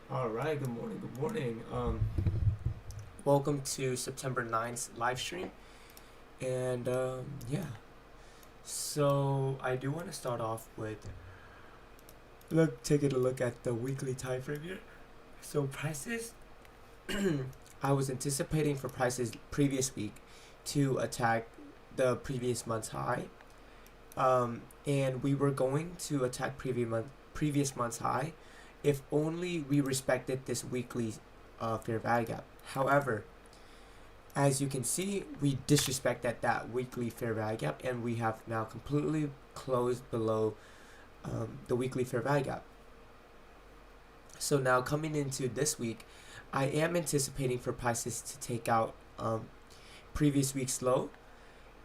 All right, good morning, good morning. Welcome to September 9th live stream. And yeah, so I do want to start off with taking a look at the weekly time frame here. So prices, I was anticipating for prices previous week to attack the previous month's high. And we were going to attack previous month's high if only we respected this weekly fair value gap. However, as you can see, we disrespected that weekly fair value gap, and we have now completely closed below the weekly fair value gap. So now coming into this week, I am anticipating for prices to take out previous week's low,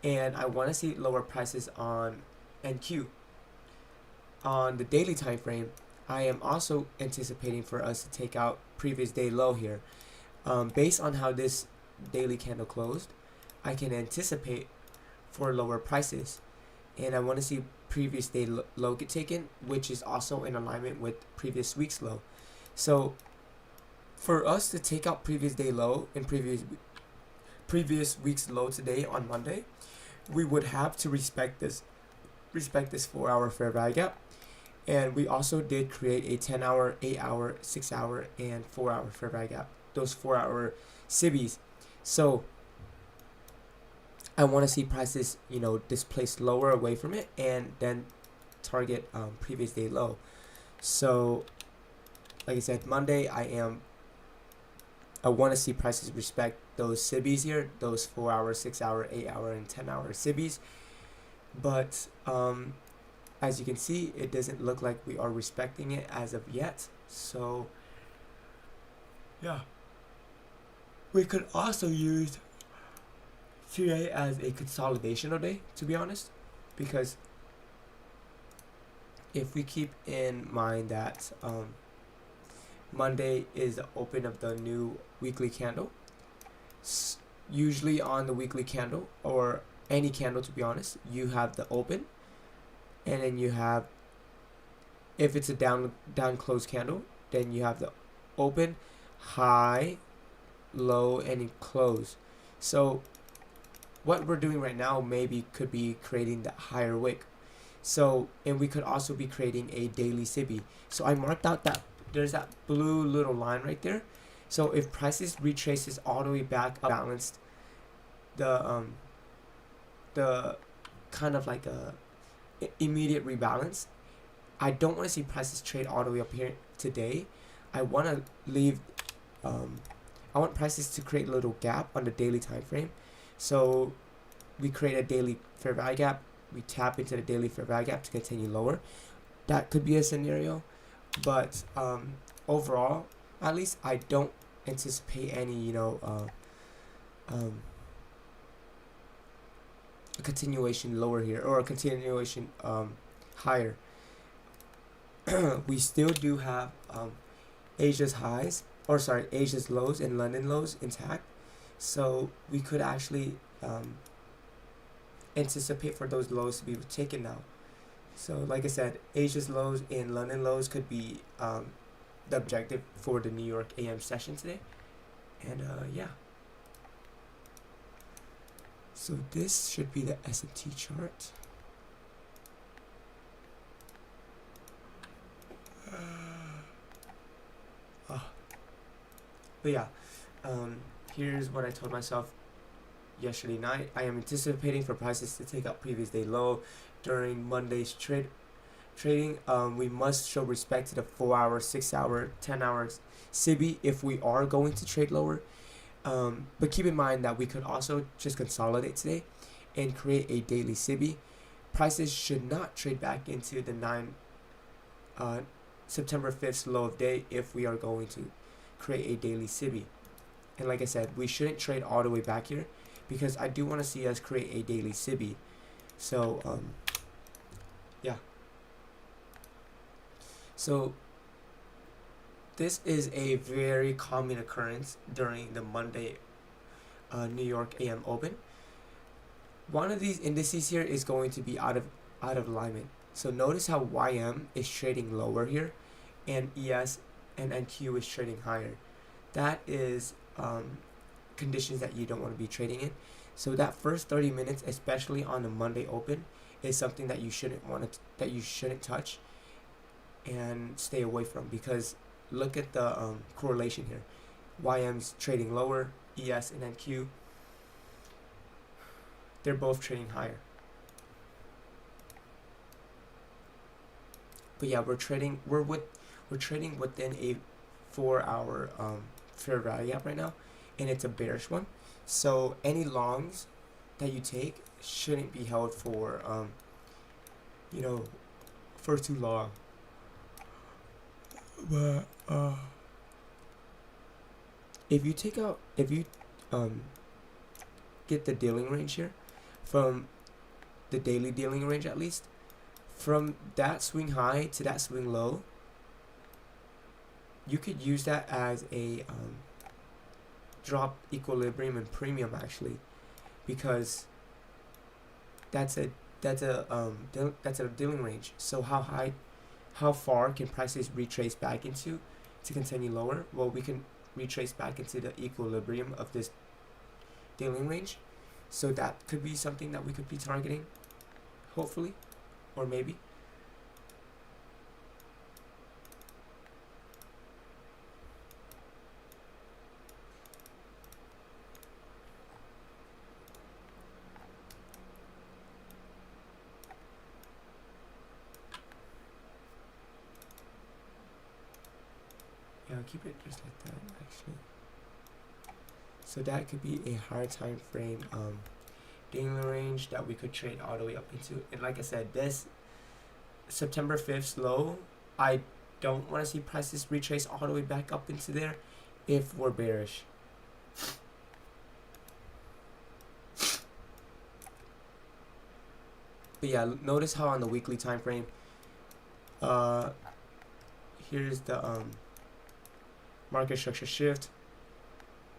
and I want to see lower prices on NQ. On the daily time frame, I am also anticipating for us to take out previous day low here. Based on how this daily candle closed, I can anticipate for lower prices, and I want to see previous day low get taken, which is also in alignment with previous week's low. So for us to take out previous day low and previous week's low today on Monday, we would have to respect this 4-hour fair value gap. And we also did create a 10-hour, 8-hour, 6-hour, and 4-hour fair value gap. Those 4-hour SIBIs. So I want to see prices, displaced lower away from it, and then target previous day low. So, like I said, Monday I want to see prices respect those SIBIs here, those 4-hour, 6-hour, 8-hour, and 10-hour SIBIs. But as you can see, it doesn't look like we are respecting it as of yet. So yeah, we could also use today as a consolidational day, to be honest, because if we keep in mind that Monday is the open of the new weekly candle, usually on the weekly candle or any candle, to be honest, you have the open, and then you have, if it's a down close candle, then you have the open, high, low, and close. So what we're doing right now maybe could be creating the higher wick. So, and we could also be creating a daily SIBI. So I marked out that there's that blue little line right there. So if prices retraces all the way back up, balanced the kind of like a immediate rebalance, I don't want to see prices trade all the way up here today. I want to leave I want prices to create a little gap on the daily time frame. So we create a daily fair value gap, we tap into the daily fair value gap to continue lower. That could be a scenario, but overall, at least I don't anticipate any a continuation lower here or a continuation higher. We still do have Asia's highs, or sorry, Asia's lows and London lows intact, so we could actually anticipate for those lows to be taken now. So like I said, Asia's lows and London lows could be the objective for the New York AM session today. And yeah, so this should be the S&T chart. But yeah, here's what I told myself yesterday night. I am anticipating for prices to take out previous day low during Monday's trading. We must show respect to the 4-hour, 6-hour, 10-hour SIBI if we are going to trade lower. But keep in mind that we could also just consolidate today and create a daily SIBI. Prices should not trade back into the September 5th low of day if we are going to create a daily SIBI. And like I said, we shouldn't trade all the way back here because I do want to see us create a daily SIBI. So yeah. So this is a very common occurrence during the Monday New York AM Open. One of these indices here is going to be out of alignment. So notice how YM is trading lower here, and ES and NQ is trading higher. That is conditions that you don't want to be trading in. So that first 30 minutes, especially on the Monday open, is something that you shouldn't touch and stay away from, because look at the correlation here. YM's trading lower, ES and NQ, they're both trading higher. But yeah, we're trading within a 4-hour fair value gap right now, and it's a bearish one. So any longs that you take shouldn't be held for for too long. But if you get the dealing range here, from the daily dealing range at least, from that swing high to that swing low, you could use that as a drop equilibrium and premium, actually, because that's a dealing range. So how far can prices retrace back into to continue lower? Well, we can retrace back into the equilibrium of this dealing range. So that could be something that we could be targeting, hopefully, or maybe. Yeah, I'll keep it just like that, actually. So that could be a higher time frame dealing range that we could trade all the way up into. And like I said, this September 5th low, I don't want to see prices retrace all the way back up into there if we're bearish. But yeah, notice how on the weekly time frame, here's the market structure shift.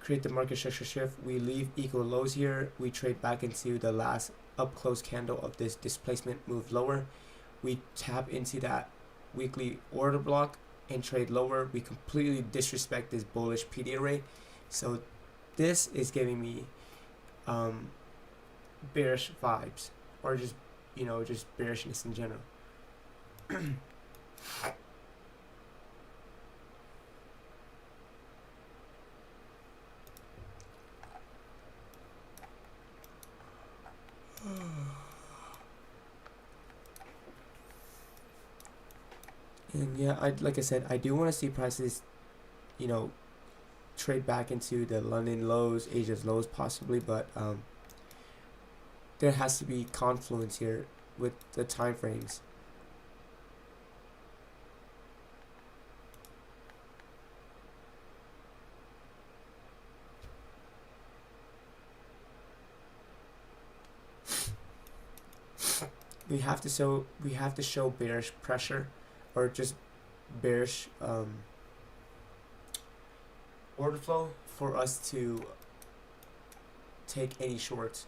Create the market structure shift. We leave equal lows here. We trade back into the last up close candle of this displacement move lower. We tap into that weekly order block and trade lower. We completely disrespect this bullish PD array. So this is giving me bearish vibes, or just just bearishness in general. And yeah, like I said, I do want to see prices, trade back into the London lows, Asia's lows possibly, but there has to be confluence here with the time frames. We have to show bearish pressure, or just bearish order flow for us to take any shorts,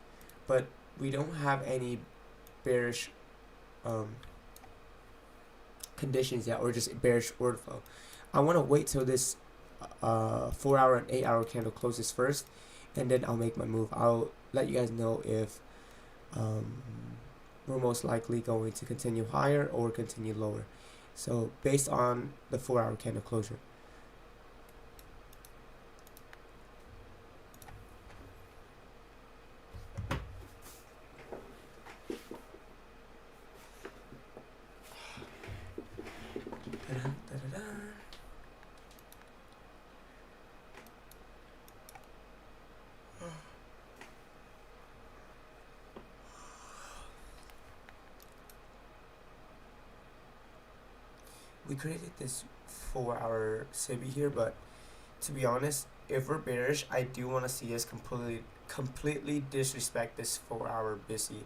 but we don't have any bearish conditions yet, or just bearish order flow. I want to wait till this 4-hour and 8-hour candle closes first, and then I'll make my move. I'll let you guys know if we're most likely going to continue higher or continue lower. So based on the 4-hour candle closure. We created this 4-hour SIBI here, but to be honest, if we're bearish, I do want to see us completely disrespect this 4-hour BISI.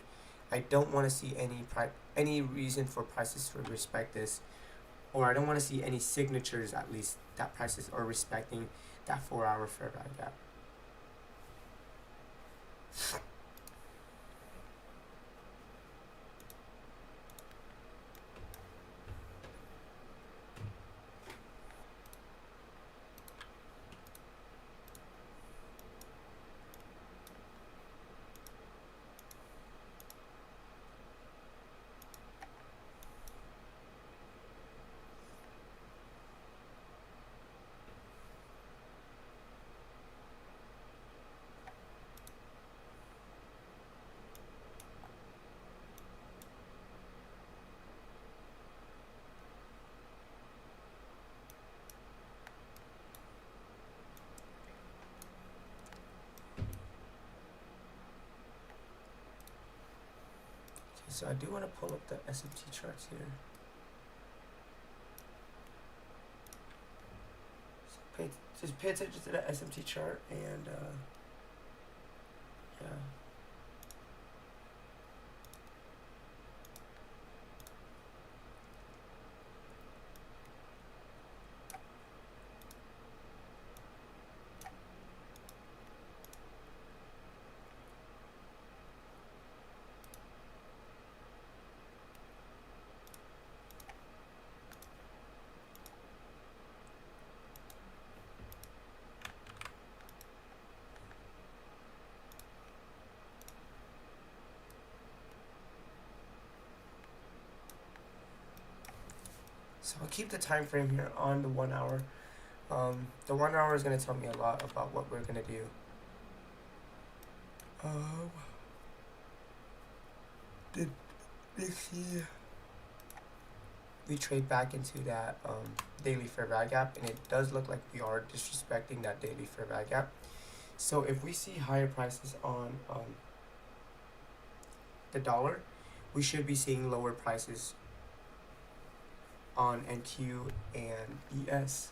I don't want to see any reason for prices to respect this, or I don't want to see any signatures, at least, that prices are respecting that 4-hour fair value gap. So I do want to pull up the SMT charts here. So just pay attention to the SMT chart and yeah. So I'll keep the time frame here on the 1 hour. The 1 hour is going to tell me a lot about what we're going to do. Did we trade back into that daily fair value gap, and it does look like we are disrespecting that daily fair value gap. So if we see higher prices on the dollar, we should be seeing lower prices on NQ and ES.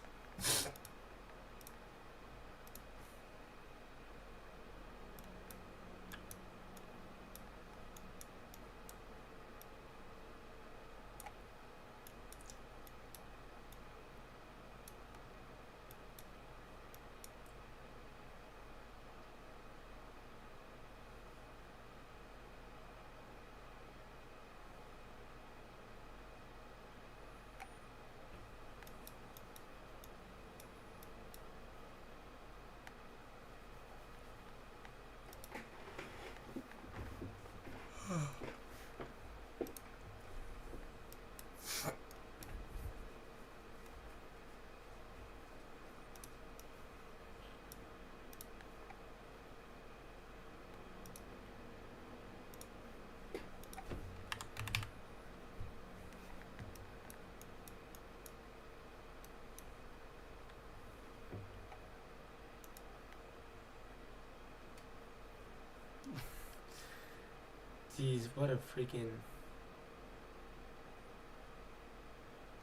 Jeez, what a freaking...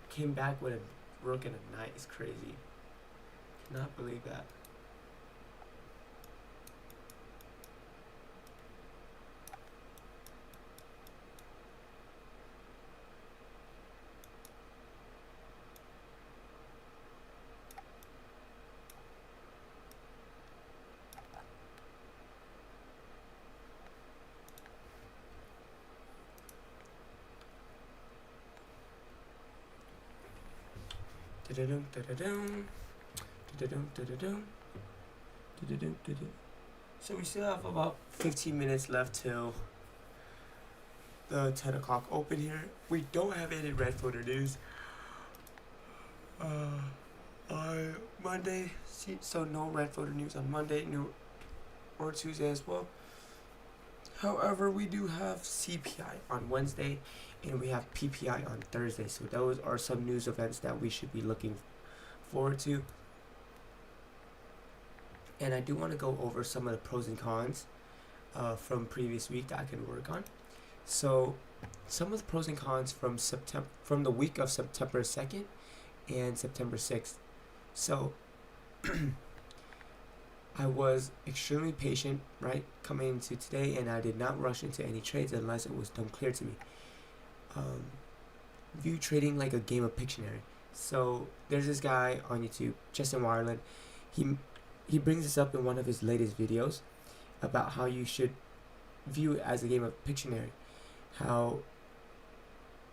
Came back with a rook and a knight. It's crazy. Cannot believe that. So we still have about 15 minutes left till the 10 o'clock open here. We don't have any red folder news on Monday, so no red folder news on Monday, no, or Tuesday as well. However, we do have CPI on Wednesday and we have PPI on Thursday, so those are some news events that we should be looking forward to. And I do want to go over some of the pros and cons from previous week that I can work on. So some of the pros and cons from the week of September 2nd and September 6th. So I was extremely patient, right, coming into today, and I did not rush into any trades unless it was done clear to me. View trading like a game of Pictionary. So there's this guy on YouTube, Justin Wireland. He brings this up in one of his latest videos about how you should view it as a game of Pictionary. How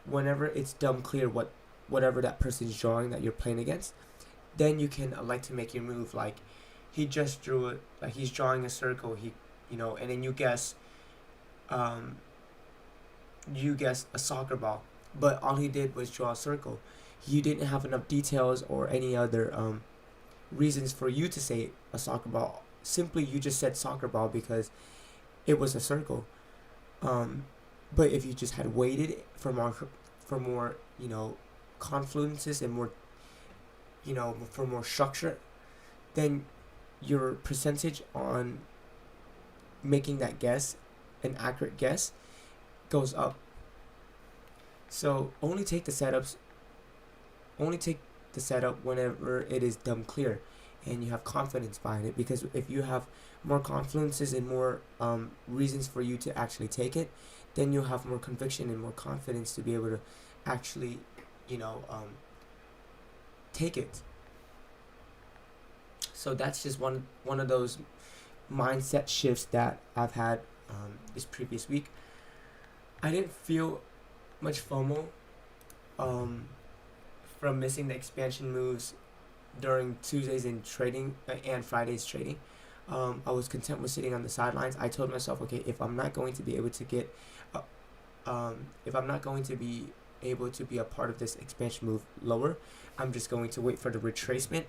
whenever it's dumb clear whatever that person's drawing that you're playing against, then you can elect to make your move. Like he just drew it, like he's drawing a circle. And then you guess a soccer ball, but all he did was draw a circle. You didn't have enough details or any other reasons for you to say a soccer ball. Simply, you just said soccer ball because it was a circle. But if you just had waited for more, confluences and more, for more structure, then your percentage on making that guess, an accurate guess, goes up So only take the setup whenever it is dumb clear and you have confidence behind it, because if you have more confidences and more reasons for you to actually take it, then you'll have more conviction and more confidence to be able to actually, take it. So that's just one of those mindset shifts that I've had this previous week. I didn't feel much FOMO from missing the expansion moves during Tuesdays in trading and Fridays trading. I was content with sitting on the sidelines. I told myself, okay, if I'm not going to be able to get, if I'm not going to be able to be a part of this expansion move lower, I'm just going to wait for the retracement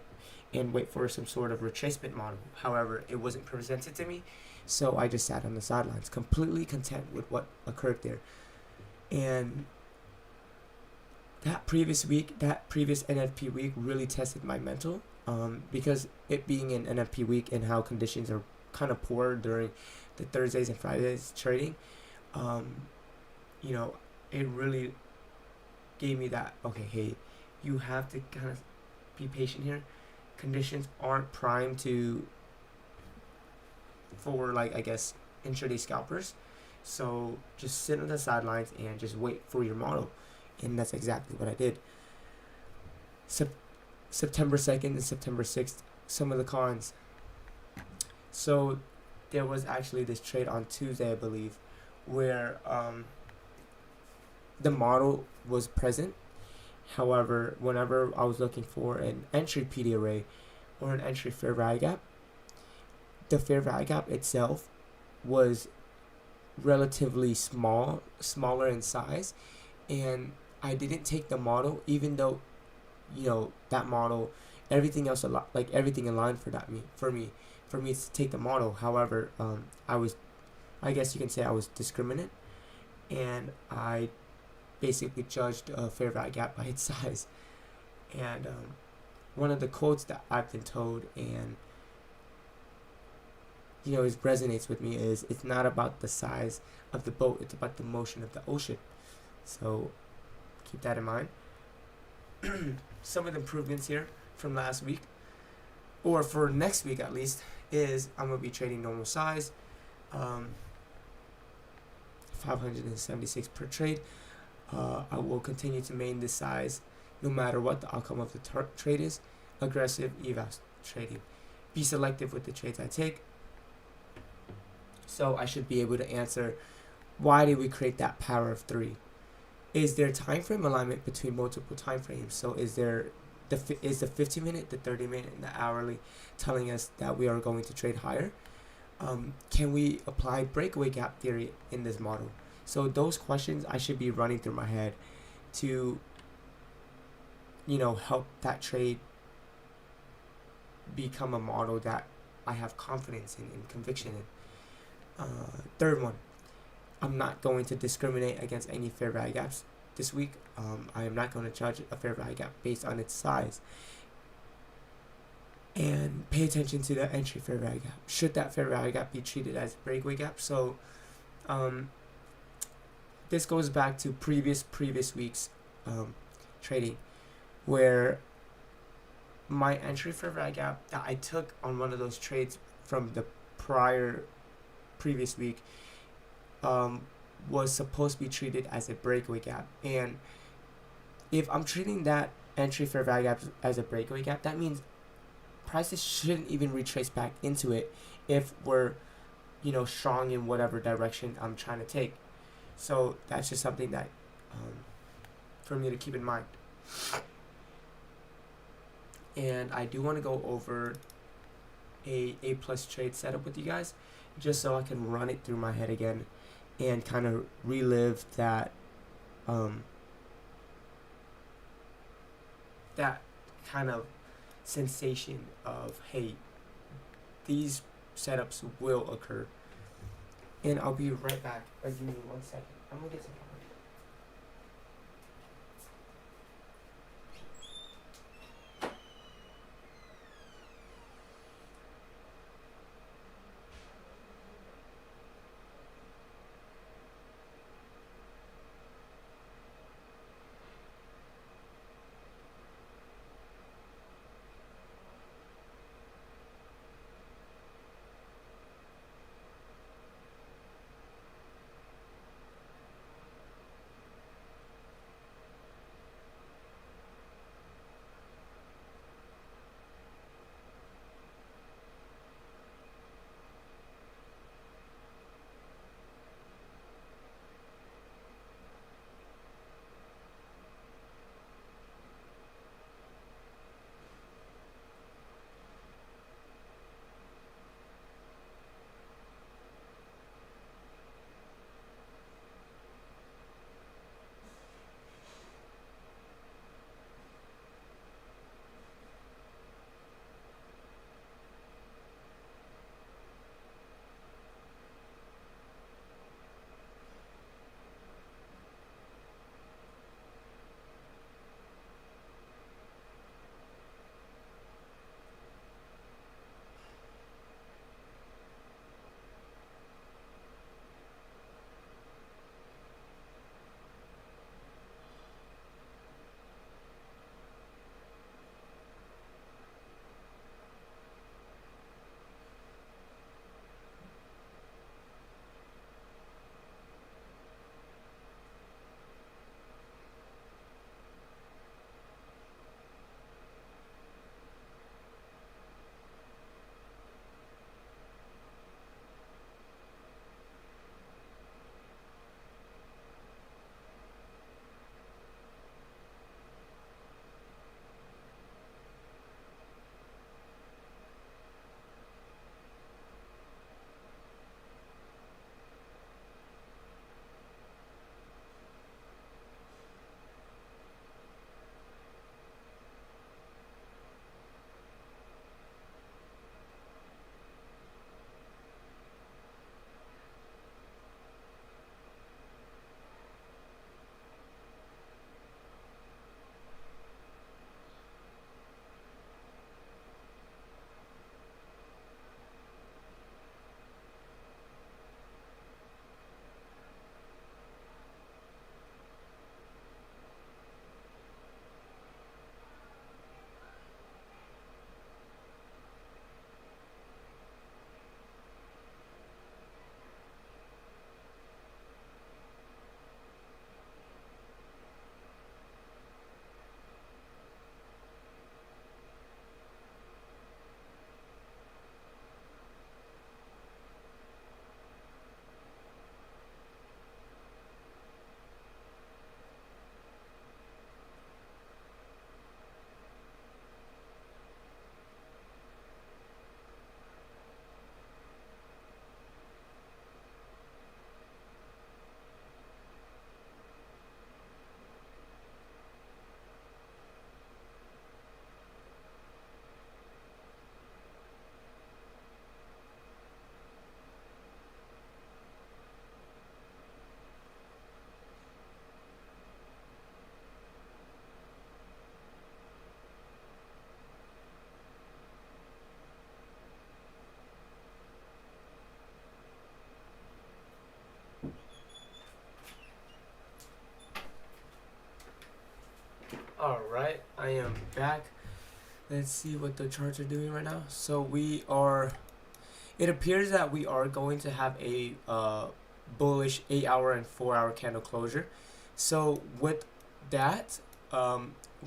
and wait for some sort of retracement model. However, it wasn't presented to me, so I just sat on the sidelines, completely content with what occurred there. And that previous NFP week really tested my mental, because it being an NFP week and how conditions are kind of poor during the Thursdays and Fridays trading, it really gave me that, okay, hey, you have to kind of be patient here. Conditions aren't primed for like, I guess, intraday scalpers. So just sit on the sidelines and just wait for your model. And that's exactly what I did. September 2nd and September 6th, some of the cons. So there was actually this trade on Tuesday, I believe, where the model was present. However, whenever I was looking for an entry PD array or an entry fair value gap, the fair value gap itself was relatively smaller in size, and I didn't take the model, even though that model, everything aligned for me to take the model. However, I guess you can say I was discriminate, and I basically judged a fair value gap by its size. And one of the quotes that I've been told, and it resonates with me, is it's not about the size of the boat, it's about the motion of the ocean. So keep that in mind. Some of the improvements here from last week, or for next week at least, is I'm going to be trading normal size, 576 per trade. I will continue to maintain this size no matter what the outcome of the trade is. Aggressive eval trading. Be selective with the trades I take. So I should be able to answer, why did we create that power of 3? Is there time frame alignment between multiple time frames? So is the 50-minute, the 30-minute, and the hourly telling us that we are going to trade higher? Can we apply breakaway gap theory in this model? So those questions I should be running through my head to help that trade become a model that I have confidence in and conviction in. Third one, I'm not going to discriminate against any fair value gaps this week. I am not going to judge a fair value gap based on its size. And pay attention to the entry fair value gap. Should that fair value gap be treated as a breakaway gap? So this goes back to previous weeks trading, where my entry fair value gap that I took on one of those trades from the previous week was supposed to be treated as a breakaway gap. And if I'm treating that entry fair value gap as a breakaway gap, that means prices shouldn't even retrace back into it if we're strong in whatever direction I'm trying to take. So that's just something that for me to keep in mind. And I do want to go over a plus trade setup with you guys, just so I can run it through my head again and kind of relive that that kind of sensation of, hey, these setups will occur. And I'll be right back. Give me 1 second. I'm gonna get some water. back. Let's see what the charts are doing right now. So it appears that we are going to have a bullish 8-hour and 4-hour candle closure. So with that,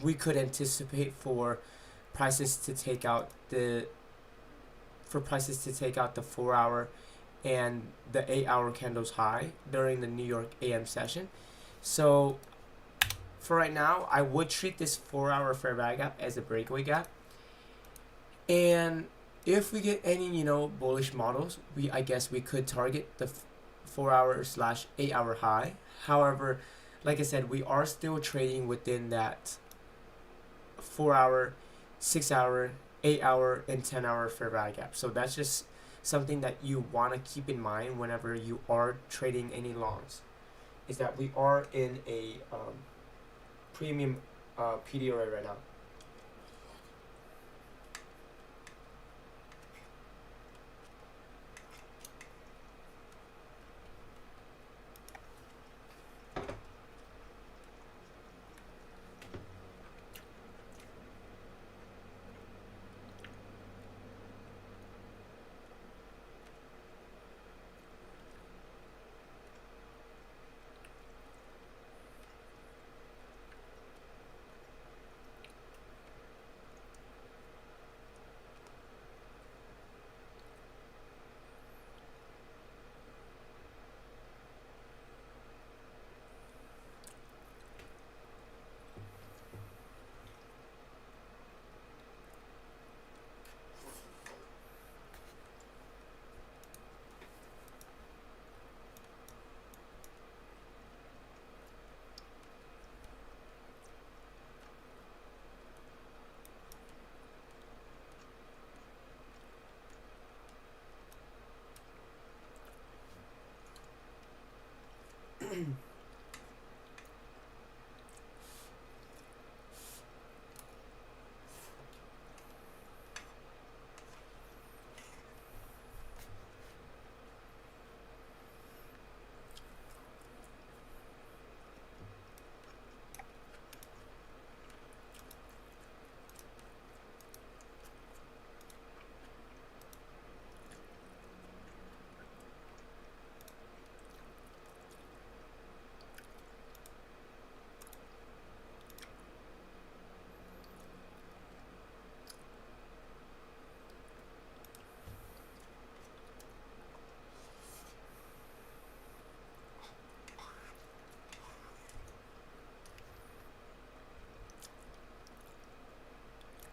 we could anticipate for prices to take out the 4-hour and the 8-hour candles high during the New York AM session. So for right now, I would treat this 4-hour fair value gap as a breakaway gap. And if we get any, bullish models, I guess we could target the 4-hour/8-hour high. However, like I said, we are still trading within that 4-hour, 6-hour, 8-hour, and 10-hour fair value gap. So that's just something that you want to keep in mind whenever you are trading any longs, is that we are in a premium PDRA right now.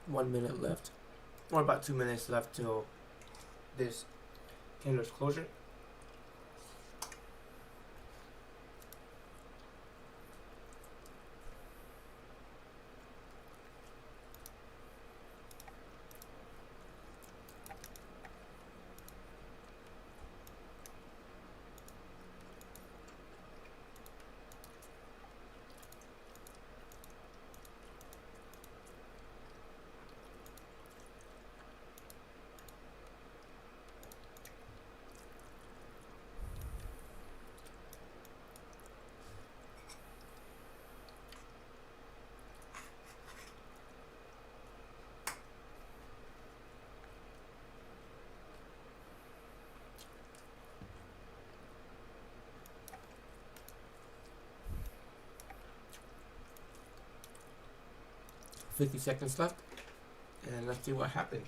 One minute left, or about 2 minutes left till this candle's closure. $50 seconds left, and let's see what happened.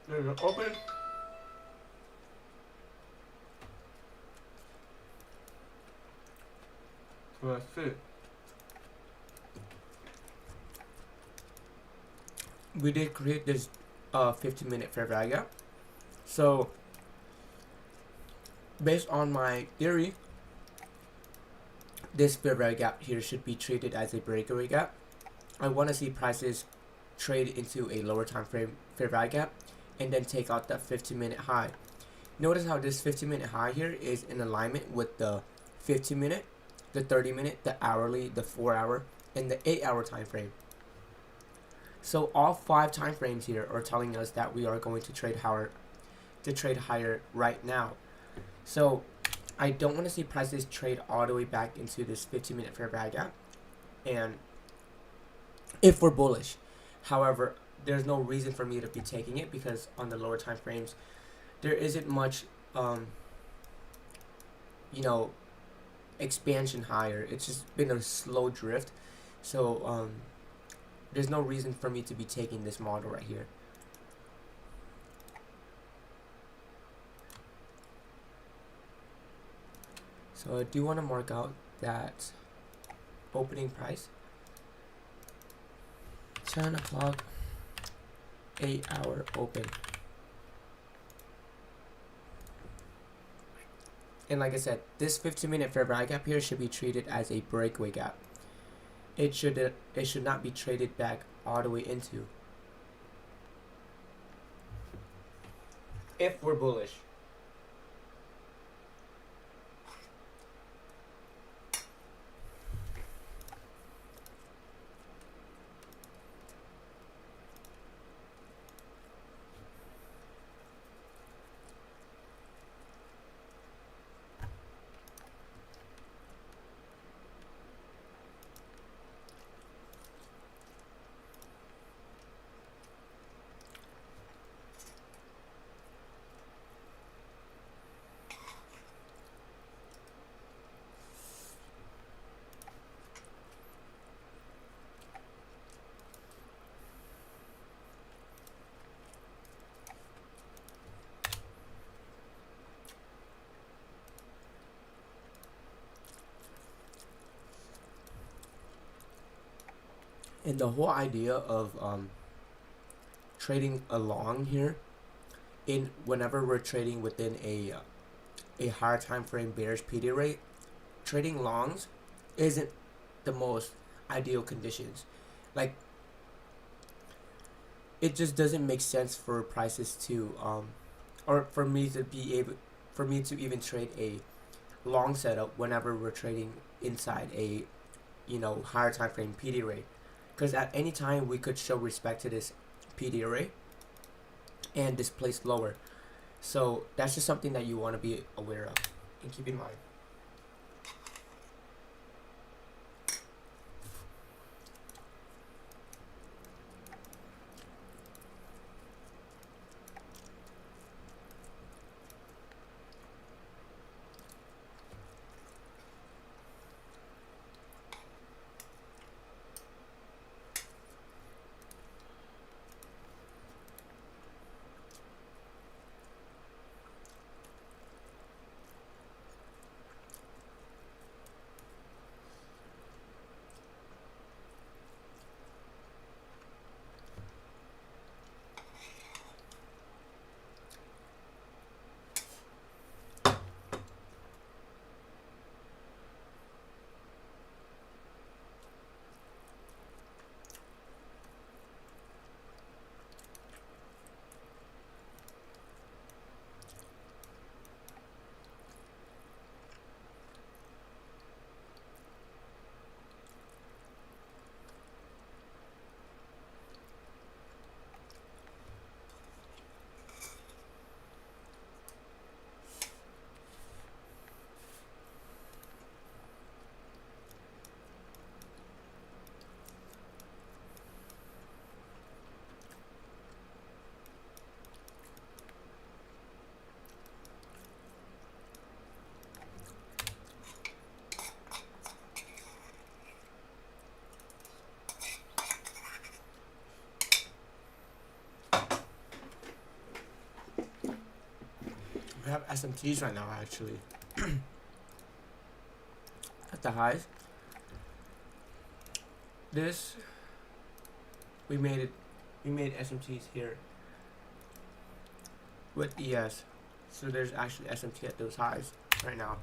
There's an open. So that's it. we did create this 15-minute fair value gap. So based on my theory, this fair value gap here should be treated as a breakaway gap. I want to see prices trade into a lower time frame fair value gap and then take out that 15-minute high. Notice how this 15-minute high here is in alignment with the 15-minute, the 30-minute, the hourly, the 4-hour, and the 8-hour time frame. So all 5 time frames here are telling us that we are going to trade higher right now. So I don't want to see prices trade all the way back into this 15-minute fair value gap, and if we're bullish. However, there's no reason for me to be taking it because on the lower time frames there isn't much expansion higher. It's just been a slow drift. So there's no reason for me to be taking this model right here. So I do want to mark out that opening price, 10 o'clock, 8-hour open. And like I said, this 15-minute fair value gap here should be treated as a breakaway gap. It should not be traded back all the way into, if we're bullish. And the whole idea of trading along here, in whenever we're trading within a higher time frame bearish PD rate, trading longs isn't the most ideal conditions. Like, it just doesn't make sense for prices to or for me to even trade a long setup whenever we're trading inside a higher time frame PD rate, because at any time we could show respect to this PD array and displace lower. So that's just something that you want to be aware of and keep in mind. We have SMTs right now actually at the highs. This, we made it we made SMTs here with ES. So there's actually SMT at those highs right now.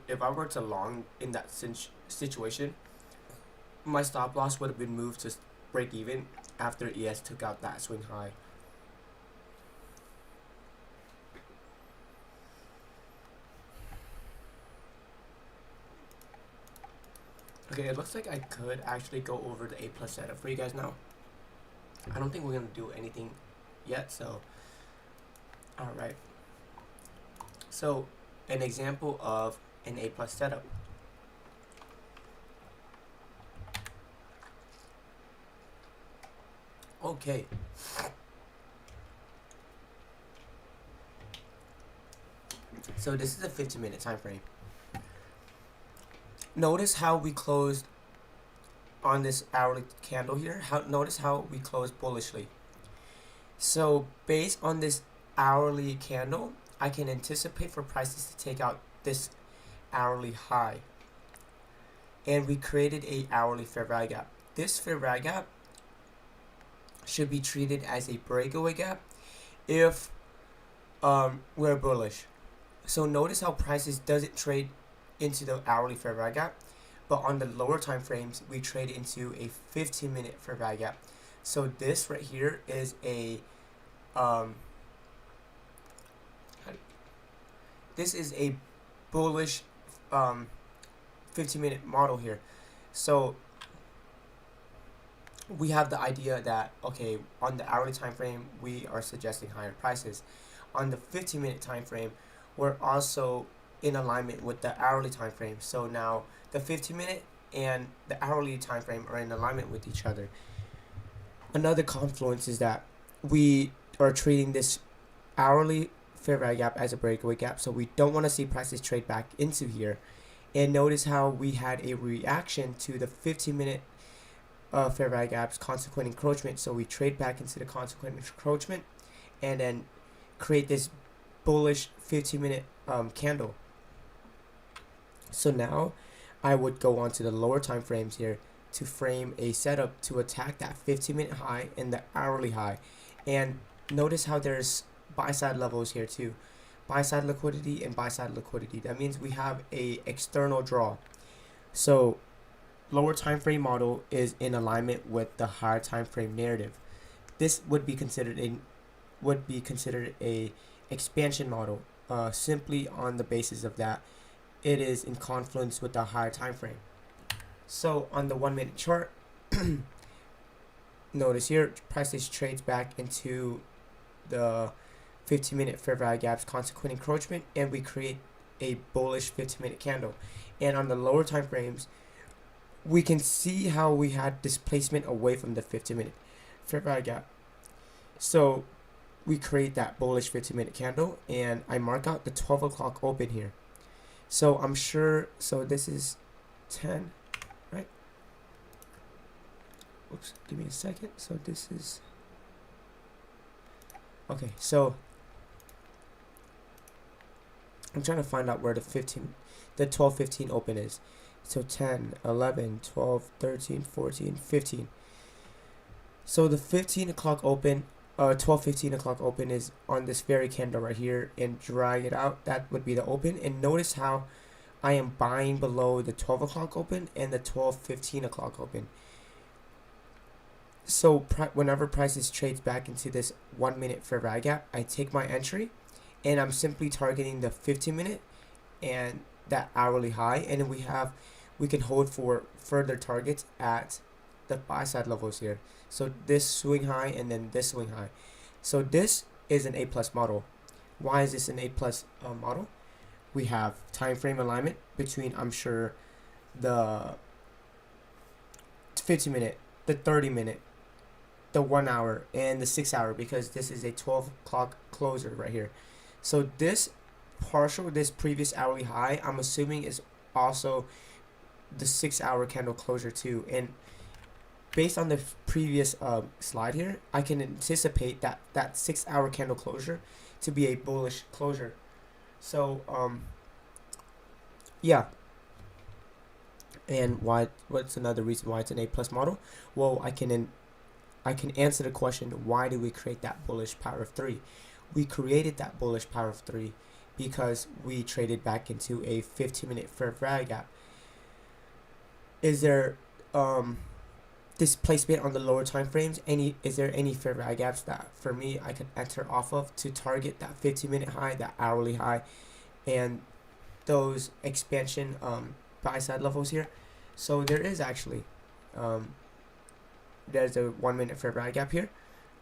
If I were to long in that situation, my stop loss would have been moved to break even after ES took out that swing high. Okay, it looks like I could actually go over the A+ setup for you guys now. I don't think we're gonna do anything yet, so alright. So an example of an A+ setup. Okay. So this is a 15-minute time frame. Notice how we closed on this hourly candle here. Notice how we closed bullishly. So based on this hourly candle, I can anticipate for prices to take out this hourly high. And we created a hourly fair value gap. This fair value gap should be treated as a breakaway gap if we're bullish. So notice how prices doesn't trade into the hourly fair value gap, but on the lower time frames we trade into a 15-minute fair value gap. So this right here is a bullish 15-minute model here. So we have the idea that, okay, on the hourly time frame we are suggesting higher prices. On the 15-minute time frame we're also in alignment with the hourly time frame. So now the 15-minute and the hourly time frame are in alignment with each other. Another confluence is that we are treating this hourly fair value gap as a breakaway gap, so we don't want to see prices trade back into here. And notice how we had a reaction to the 15-minute fair value gap's consequent encroachment, so we trade back into the consequent encroachment and then create this bullish 15-minute candle. So now I would go on to the lower time frames here to frame a setup to attack that 15-minute high and the hourly high. And notice how there's buy side levels here too. Buy side liquidity and buy side liquidity. That means we have a external draw. So lower time frame model is in alignment with the higher time frame narrative. This would be considered a expansion model, simply on the basis of that it is in confluence with the higher time frame. So on the 1-minute chart, notice here prices trades back into the 15-minute fair value gap's consequent encroachment, and we create a bullish 15-minute candle. And on the lower time frames, we can see how we had displacement away from the 15-minute fair value gap. So we create that bullish 15-minute candle, and I mark out the 12 o'clock open here. So I'm sure, so this is 10, right? Oops, give me a second. So this is, okay, so I'm trying to find out where the 12:15 open is. So 10, 11, 12, 13, 14, 15. So the 15 o'clock open, 12:15 o'clock open is on this very candle right here, and drag it out. That would be the open. And notice how I am buying below the 12 o'clock open and the 12:15 o'clock open. So whenever prices trades back into this 1-minute fair value gap, I take my entry, and I'm simply targeting the 15-minute and that hourly high, and then we can hold for further targets at the buy side levels here. So this swing high and then this swing high. So this is an A+ model. Why is this an A+ model? We have time frame alignment between, I'm sure, the 15-minute, the 30-minute, the 1 hour and the 6 hour, because this is a 12 o'clock closer right here. So this partial, this previous hourly high, I'm assuming is also the 6 hour candle closure too. And based on the previous slide here, I can anticipate that 6 hour candle closure to be a bullish closure. So yeah. And what's another reason why it's an A plus model? Well, I can answer the question, why did we create that bullish power of 3? We created that bullish power of 3 because we traded back into a 15-minute fair value gap. Is there displacement on the lower time frames? Is there any fair value gaps that for me I could enter off of to target that 15-minute high, that hourly high, and those expansion buy side levels here? So there is actually there's a 1 minute fair value gap here,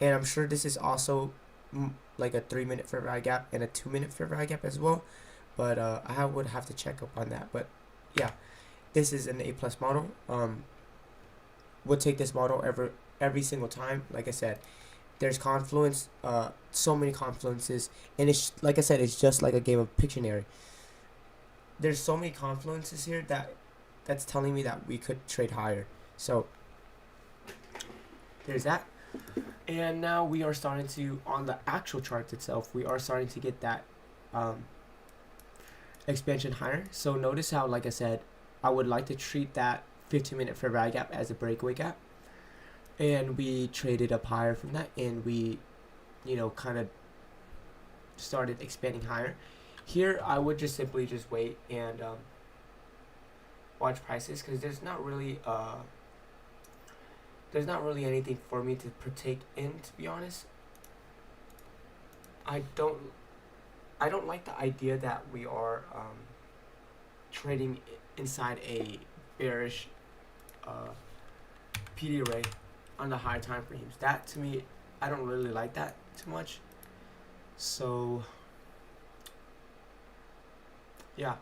and I'm sure this is also like a 3 minute fair value gap and a 2 minute fair value gap as well, but I would have to check up on that. But yeah, this is an A plus model. We'll take this model every single time. Like I said, there's confluence, so many confluences, and it's like I said, it's just like a game of Pictionary. There's so many confluences here that's telling me that we could trade higher. So there's that. And now we are starting to, on the actual chart itself, we are starting to get that expansion higher. So notice how, like I said, I would like to treat that 15-minute fair value gap as a breakaway gap, and we traded up higher from that, and we, you know, kind of started expanding higher. Here I would just simply just wait and watch prices, because there's not really anything for me to partake in, to be honest. I don't like the idea that we are trading inside a bearish PD array on the high time frames. That, to me, I don't really like that too much. So yeah.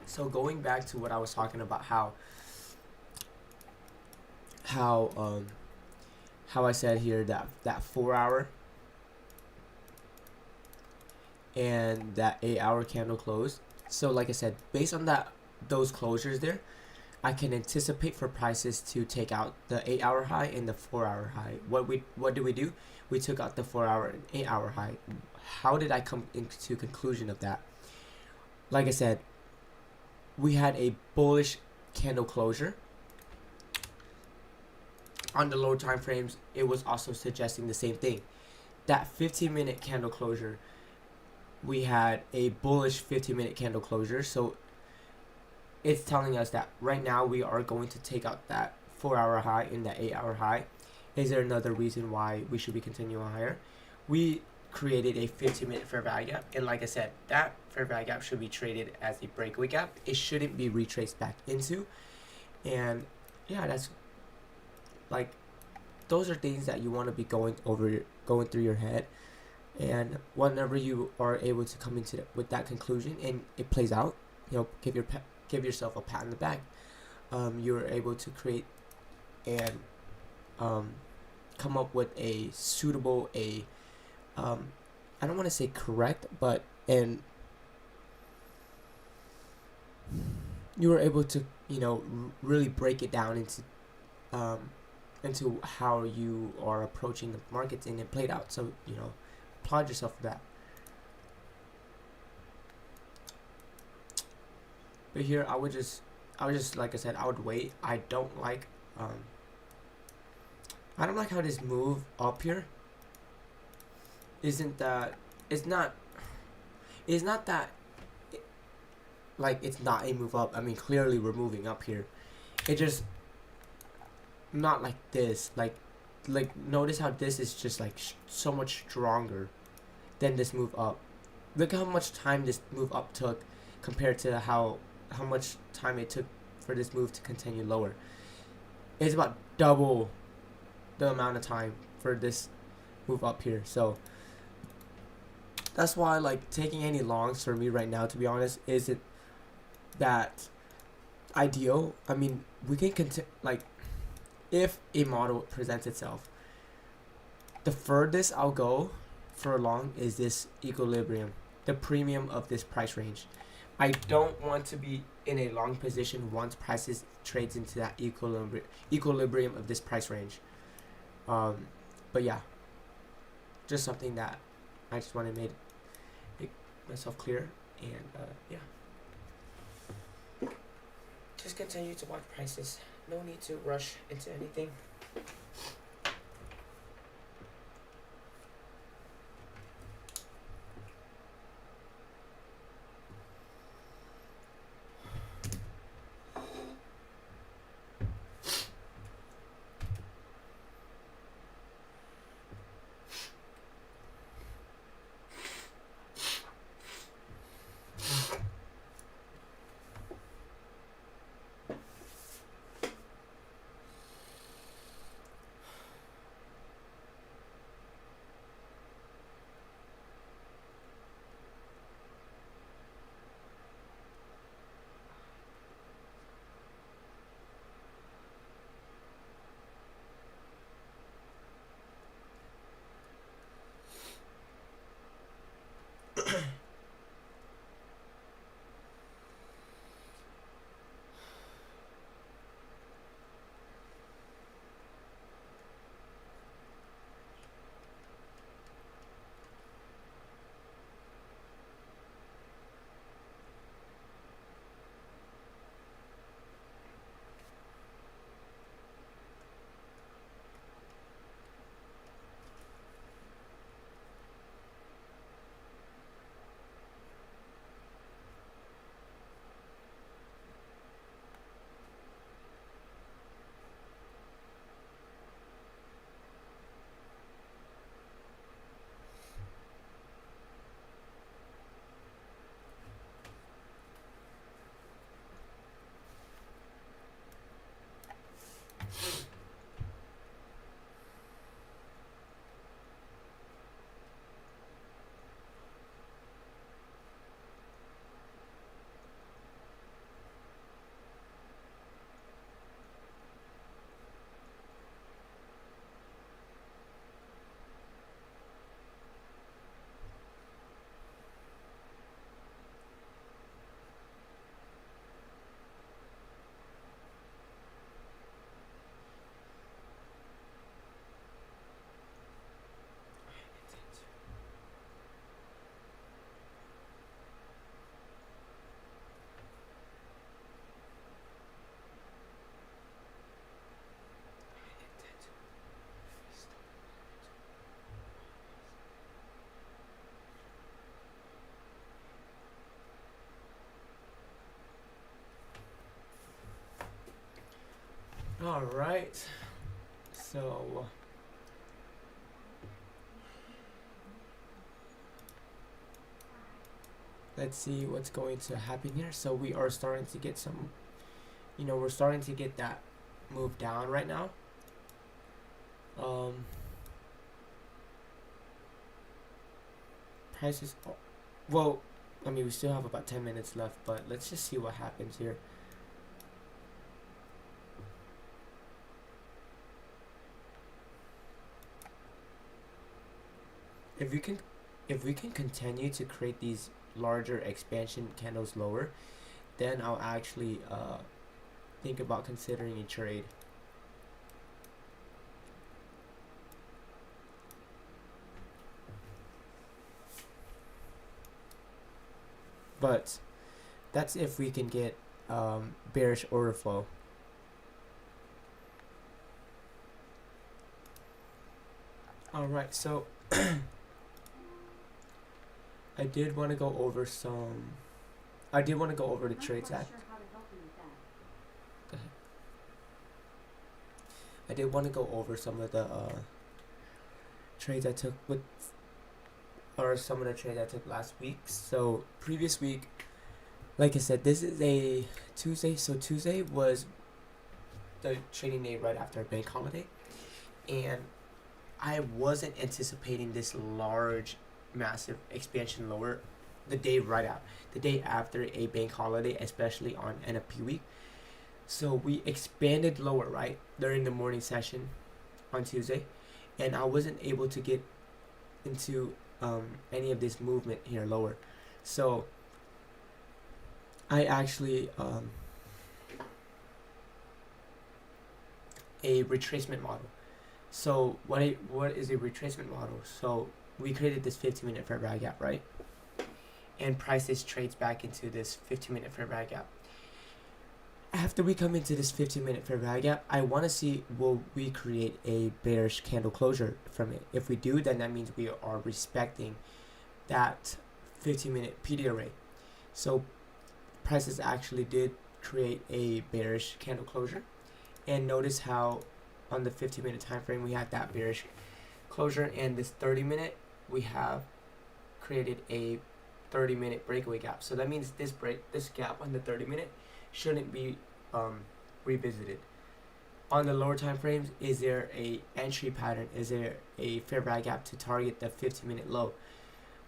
So going back to what I was talking about, how I said here that 4 hour and that 8 hour candle close. So like I said, based on those closures there, I can anticipate for prices to take out the 8 hour high and the 4 hour high. What did we do? We took out the 4 hour and 8 hour high. How did I come into conclusion of that? Like I said, we had a bullish candle closure. On the lower time frames, it was also suggesting the same thing. That 15-minute candle closure, we had a bullish 15-minute candle closure. So it's telling us that right now we are going to take out that 4 hour high and that 8 hour high. Is there another reason why we should be continuing higher? We created a 15-minute fair value gap, and like I said, that fair value gap should be traded as a breakaway gap. It shouldn't be retraced back into. And yeah, that's like, those are things that you want to be going through your head, and whenever you are able to come into with that conclusion and it plays out, you know, give yourself a pat on the back. You're able to create and come up with a suitable, I don't want to say correct, but you were able to, you know, really break it down into how you are approaching the markets, and it played out. So, you know, applaud yourself for that. But here I would just like I said, I would wait. I don't like how this move up here isn't that, it's not that, like, it's not a move up. I mean, clearly we're moving up here. It just not like this. Like, like notice how this is just like so much stronger than this move up. Look how much time this move up took compared to how much time it took for this move to continue lower. It's about double the amount of time for this move up here. So that's why like taking any longs for me right now, to be honest, isn't that ideal. I mean, we can like if a model presents itself, the furthest I'll go for a long is this equilibrium, the premium of this price range. I don't want to be in a long position once prices trades into that equilibrium of this price range. But yeah, just something that I just want to make myself clear, and yeah, just continue to watch prices. No need to rush into anything. All right, so let's see what's going to happen here. So we are starting to get some, we're starting to get that move down right now. Prices, well, I mean, we still have about 10 minutes left, but let's just see what happens here. If we can continue to create these larger expansion candles lower, then I'll actually think about considering a trade. But that's if we can get bearish order flow. All right, so I did want to go over the trades act. I did want to go over some of the trades I took some of the trades I took last week. So previous week, like I said, this is a Tuesday. So Tuesday was the trading day right after a bank holiday, and I wasn't anticipating this large, massive expansion lower the day after a bank holiday, especially on NFP week. So we expanded lower right during the morning session on Tuesday, and I wasn't able to get into any of this movement here lower. So I actually a retracement model. So what is a retracement model? So we created this 15-minute fair value gap, right? And prices trades back into this 15-minute fair value gap. After we come into this 15-minute fair value gap, I want to see, will we create a bearish candle closure from it? If we do, then that means we are respecting that 15-minute PD array. So prices actually did create a bearish candle closure, and notice how on the 15-minute time frame we had that bearish closure, and this 30-minute we have created a 30-minute breakaway gap. So that means this gap on the 30-minute shouldn't be revisited. On the lower time frames, is there a entry pattern? Is there a fair value gap to target the 15-minute low?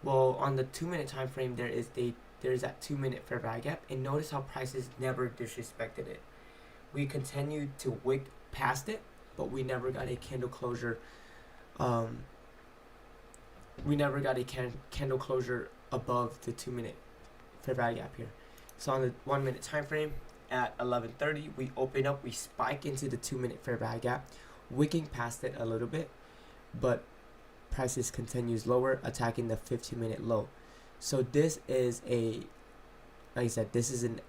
Well, on the 2-minute time frame, there is that 2-minute fair value gap, and notice how prices never disrespected it. We continued to wick past it, but we never got a candle closure. We never got a candle closure above the 2-minute fair value gap here. So on the 1-minute time frame at 11:30, we open up, we spike into the 2-minute fair value gap, wicking past it a little bit, but prices continues lower, attacking the 15-minute low. So this is like I said, this is an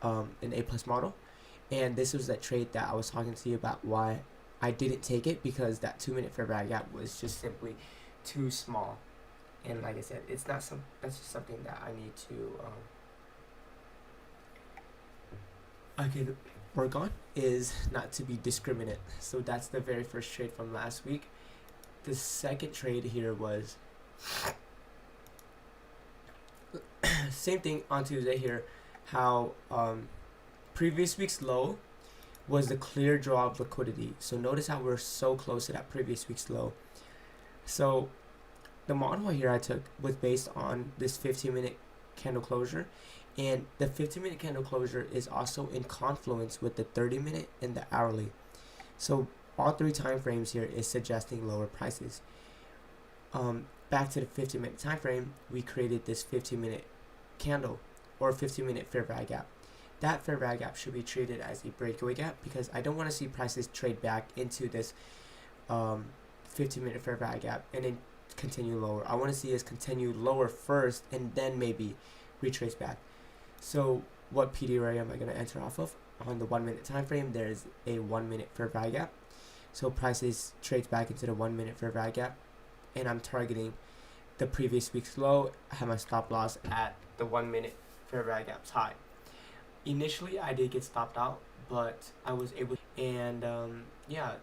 A+ model, and this was that trade that I was talking to you about why I didn't take it, because that 2-minute fair value gap was just simply too small. And like I said, it's not that's just something that I need to I could work on, is not to be discriminate. So that's the very first trade from last week. The second trade here was same thing on Tuesday here, how previous week's low was the clear draw of liquidity. So notice how we're so close to that previous week's low. So the model here I took was based on this 15-minute candle closure, and the 15-minute candle closure is also in confluence with the 30-minute and the hourly. So all three time frames here is suggesting lower prices. Back to the 15-minute time frame, we created this 15-minute candle or 15-minute fair value gap. That fair value gap should be treated as a breakaway gap, because I don't want to see prices trade back into this 15-minute fair value gap and then continue lower. I want to see us continue lower first and then maybe retrace back. So what PD array am I going to enter off of? On the 1-minute time frame, there's a 1-minute fair value gap. So prices trades back into the 1-minute fair value gap, and I'm targeting the previous week's low. I have my stop loss at the 1-minute fair value gap's high. Initially, I did get stopped out, but I was able, and yeah,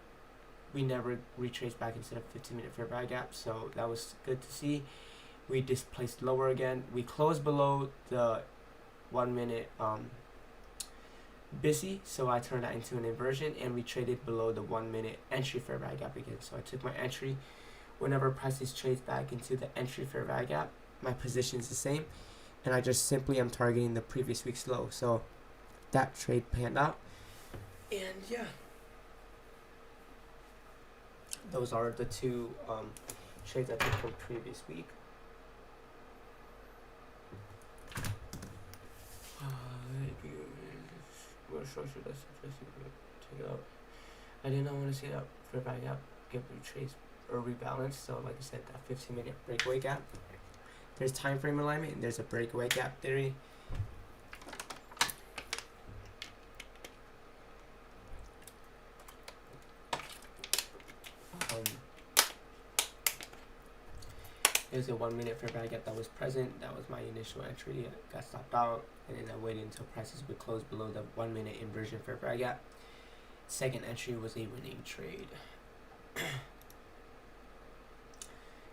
we never retraced back into the 15-minute fair value gap, so that was good to see. We displaced lower again. We closed below the 1-minute busy, so I turned that into an inversion, and we traded below the 1-minute entry fair value gap again. So I took my entry. Whenever prices trades back into the entry fair value gap, my position is the same, and I just simply am targeting the previous week's low. So that trade panned out, and yeah, those are the two trades I took from previous week. What structure does take it out? I did not want to see that fair value gap get retraced or rebalanced. So like I said, that 15-minute breakaway gap. There's time frame alignment and there's a breakaway gap theory. There's a 1-minute fair value gap that was present. That was my initial entry. I got stopped out, and then I waited until prices would close below the 1-minute inversion fair value gap. second entry was a winning trade.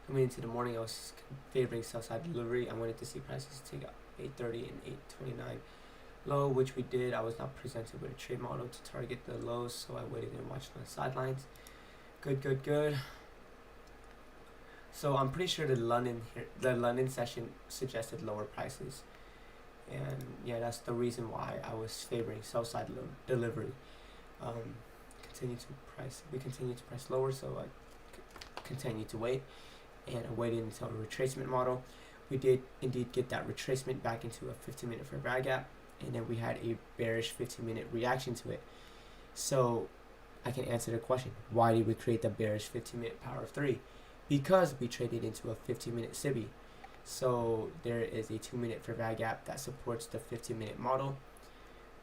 Coming into the morning, I was favoring sell-side delivery. I wanted to see prices take out 830 and 829 low, which we did. I was not presented with a trade model to target the lows, so I waited and watched on the sidelines. Good. So I'm pretty sure the London session suggested lower prices, and yeah, that's the reason why I was favoring sell-side delivery. We continue to price lower, so I continue to wait, and I waited until a retracement model. We did indeed get that retracement back into a 15-minute fair value gap, and then we had a bearish 15-minute reaction to it. So I can answer the question, why did we create the bearish 15-minute power of 3? Because we traded into a 15-minute SIBI. So there is a 2-minute fair value gap that supports the 15-minute model.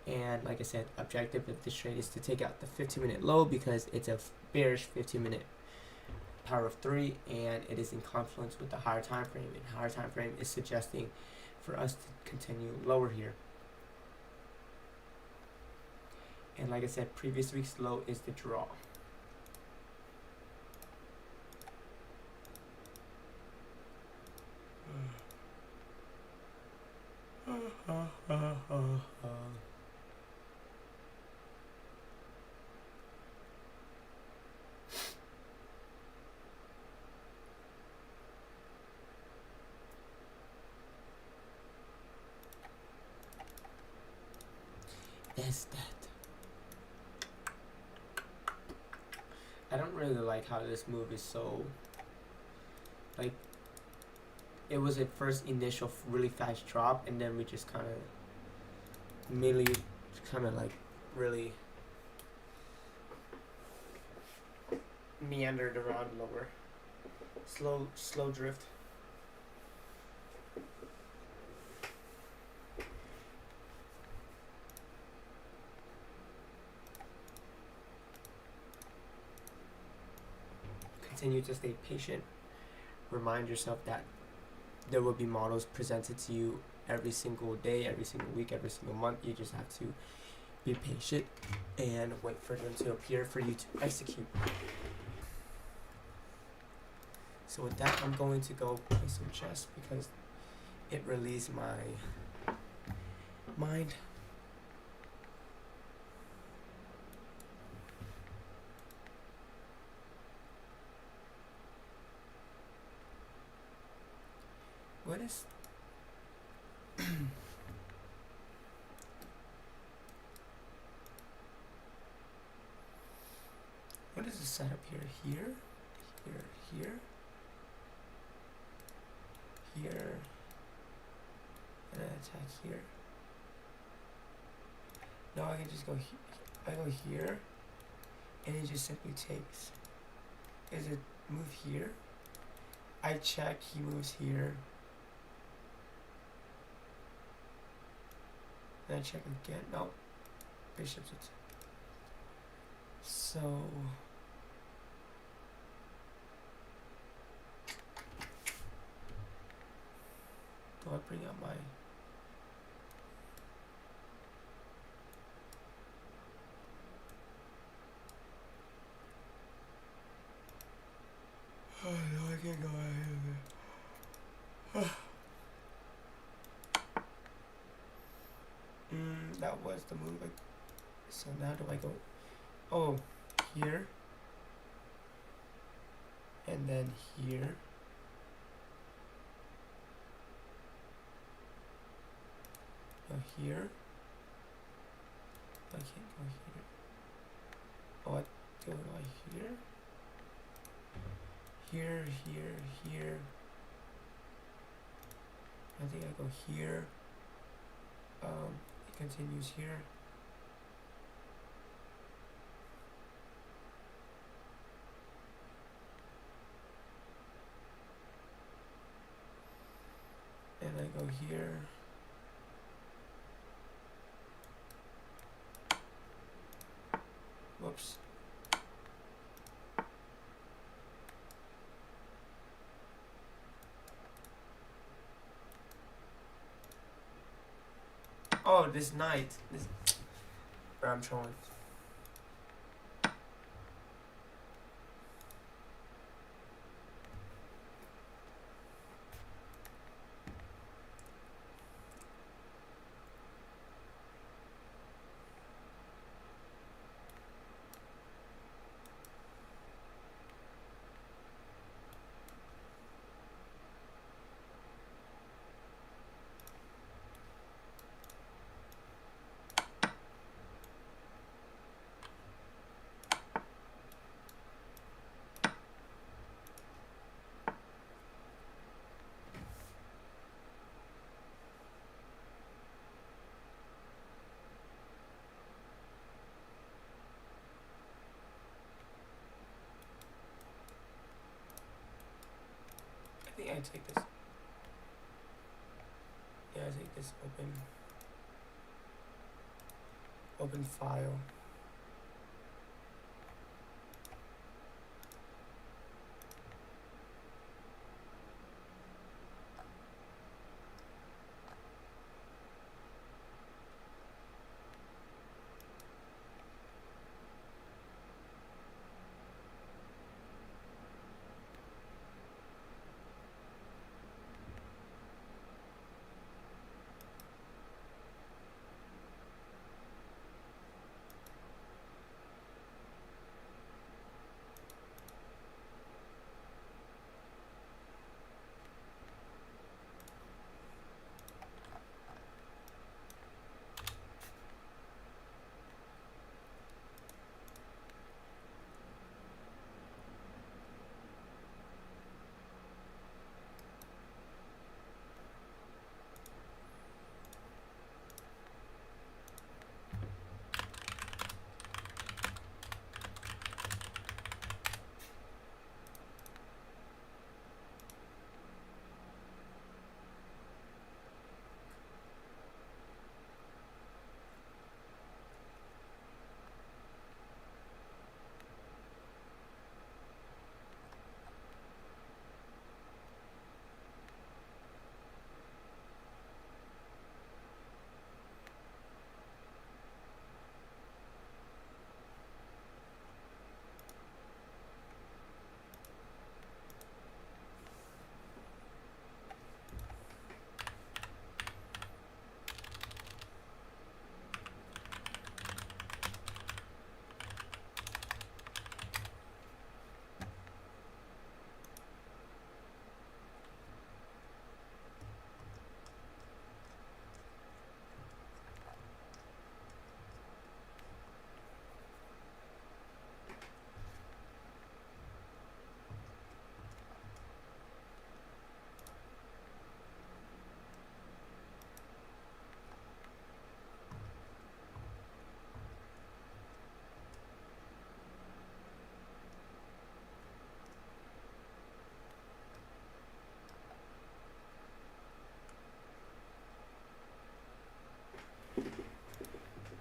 And like I said, objective of this trade is to take out the 15-minute low because it's a bearish 15-minute power of 3, and it is in confluence with the higher time frame. And higher time frame is suggesting for us to continue lower here. And like I said, previous week's low is the draw. Is that? I don't really like how this move is so, like, it was a first initial really fast drop, and then we just kind of immediately like really meandered around lower. Slow drift. Continue to stay patient. Remind yourself that there will be models presented to you every single day, every single week, every single month. You just have to be patient and wait for them to appear for you to execute. So with that, I'm going to go play some chess because it relieves my mind. What is what is the setup here? Here, and then attack here. Now I can just go I go here, and it just simply takes. Is it move here? I check, he moves here. Then I check again. No. Bishop's it. So do I bring up my oh no, I can't go ahead. That was the move. So now do I go? Oh, here, and then here. Go here. I can't go here. Oh, I go here. Here. I think I go here. It continues here. And I go here. Whoops. Oh, this night. I'm trolling. take this. Yeah, I take this open file.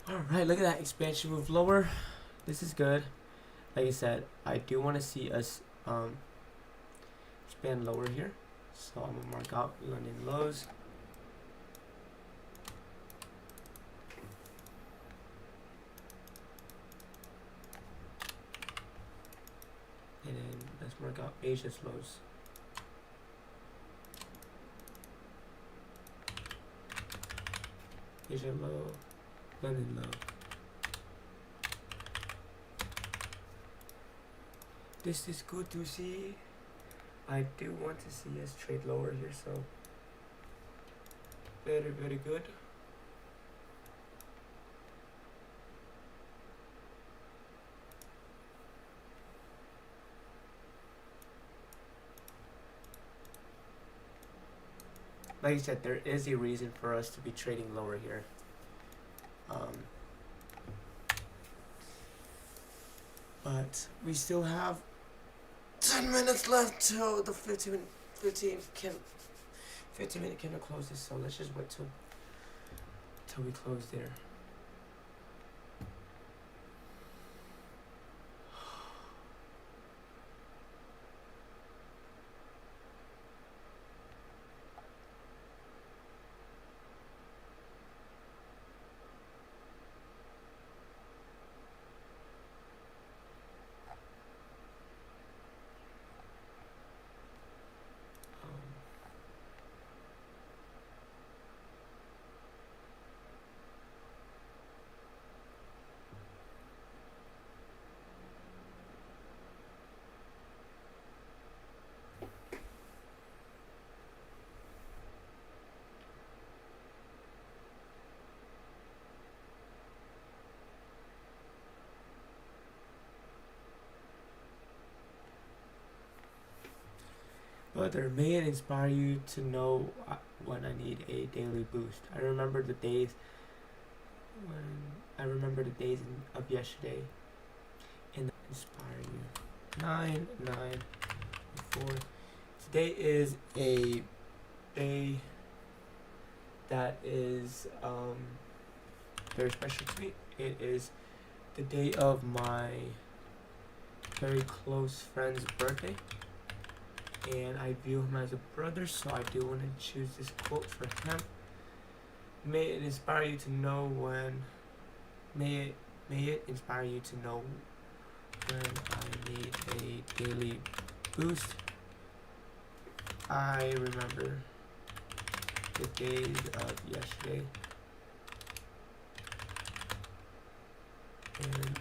Alright, look at that expansion move lower. This is good. Like I said, I do want to see us expand lower here. So I'm going to mark out London lows. And then let's mark out Asia's lows. Asia low, London low. This is good to see. I do want to see us trade lower here, so very, very good. Like I said, there is a reason for us to be trading lower here. But we still have 10 minutes left till the 15 minute candle closes, so let's just wait till we close there. But there may inspire you to know when I need a daily boost. I remember the days of yesterday, and inspire you. 9, 9, 4, Today is a day that is very special to me. It is the day of my very close friend's birthday, and I view him as a brother, so I do want to choose this quote for him. May it inspire you to know when. May it inspire you to know when I need a daily boost. I remember the days of yesterday and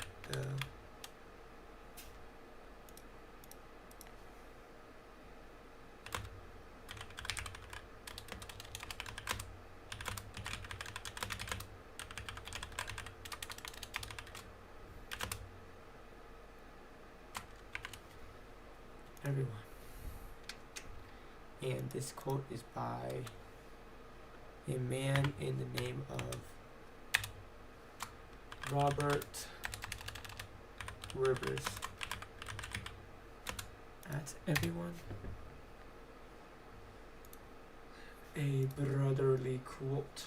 everyone. And this quote is by a man in the name of Robert Rivers. That's everyone. A brotherly quote.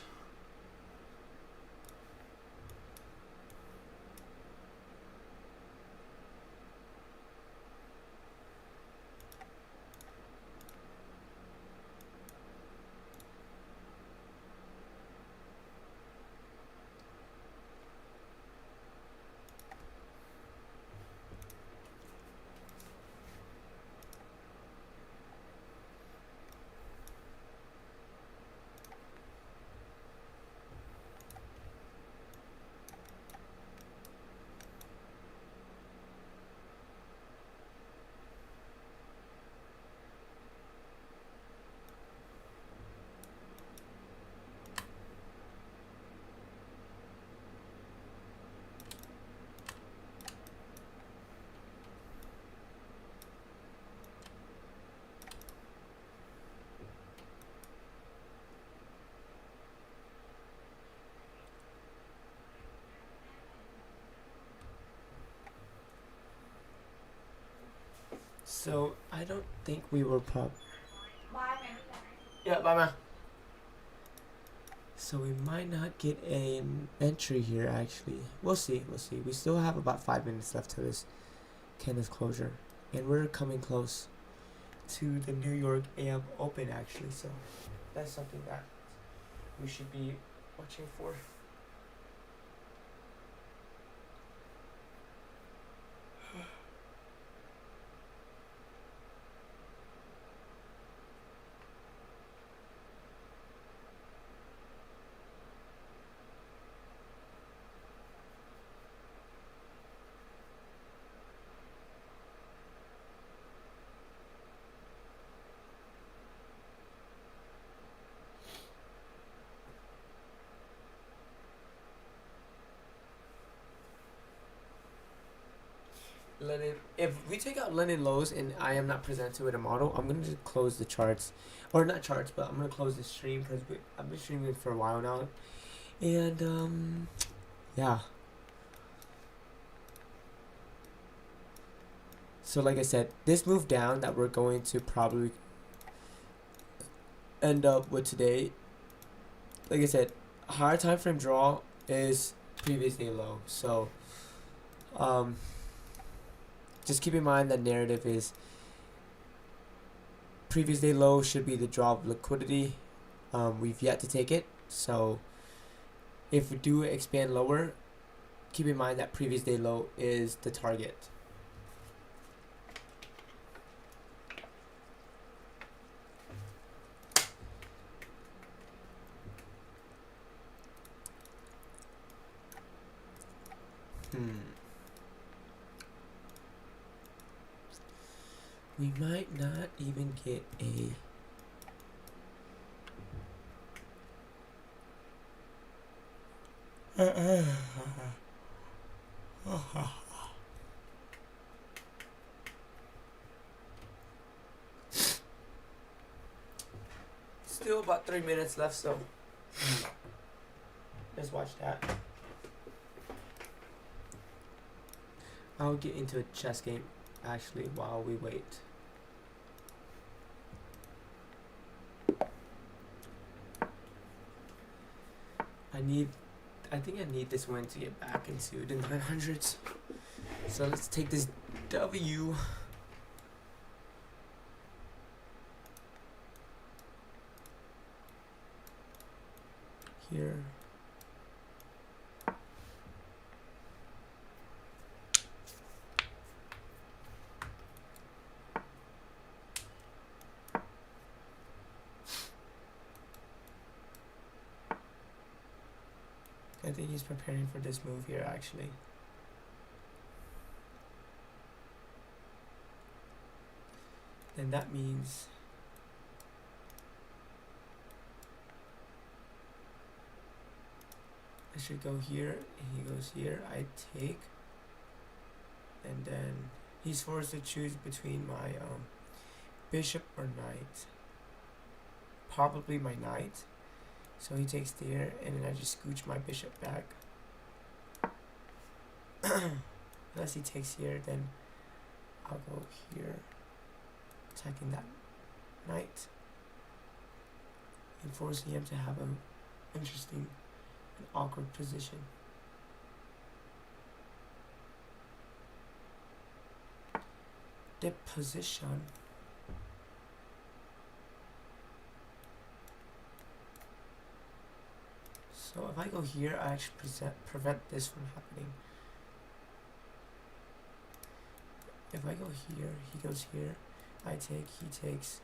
So I don't think we were Yeah, bye ma. So we might not get an entry here actually. We'll see. We still have about 5 minutes left to this candle's closure. And we're coming close to the New York AM Open actually, so that's something that we should be watching for. Lennon, if we take out Lennon lows and I am not presented with a model, I'm going to close the charts. Or not charts, but I'm going to close the stream because I've been streaming for a while now. And, yeah. So like I said, this move down that we're going to probably end up with today, like I said, higher time frame draw is previous day low. So, just keep in mind that narrative is previous day low should be the draw of liquidity. We've yet to take it, so if we do expand lower, keep in mind that previous day low is the target. We might not even get a still about 3 minutes left, so let's watch that. I'll get into a chess game actually while we wait. I think I need this one to get back into the 900s. So let's take this W. Here. I think he's preparing for this move here actually. And that means I should go here, he goes here, I take, and then he's forced to choose between my bishop or knight. Probably my knight. So he takes there, and then I just scooch my bishop back. Unless he takes here, then I'll go here, attacking that knight, and forcing him to have an interesting and awkward position. Dip position. So if I go here, I actually prevent this from happening. If I go here, he goes here, I take, he takes,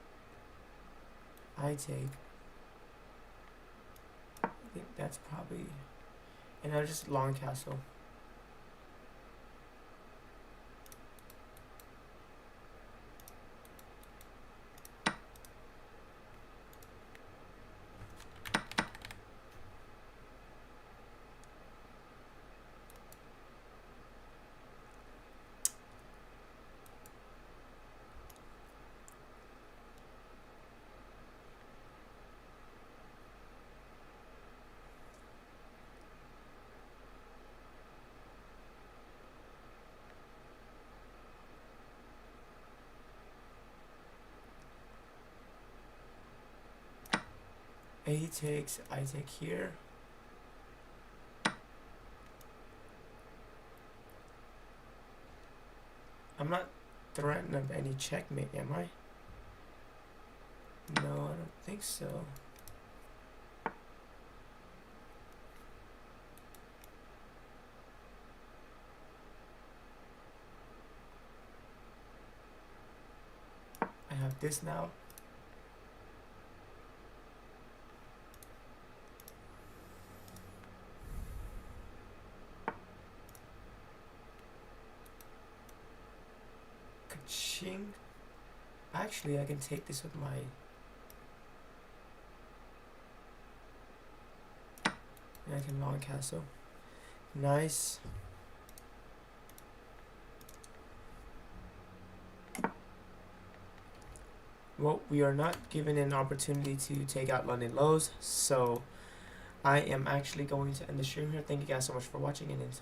I take. I think that's probably, and I'll just long castle. A takes, I take here. I'm not threatened of any checkmate, am I? No, I don't think so. I have this now. Ka-ching. Actually, I can take this with my... and I can long castle. Nice. Well, we are not given an opportunity to take out London lows, so I am actually going to end the stream here. Thank you guys so much for watching, and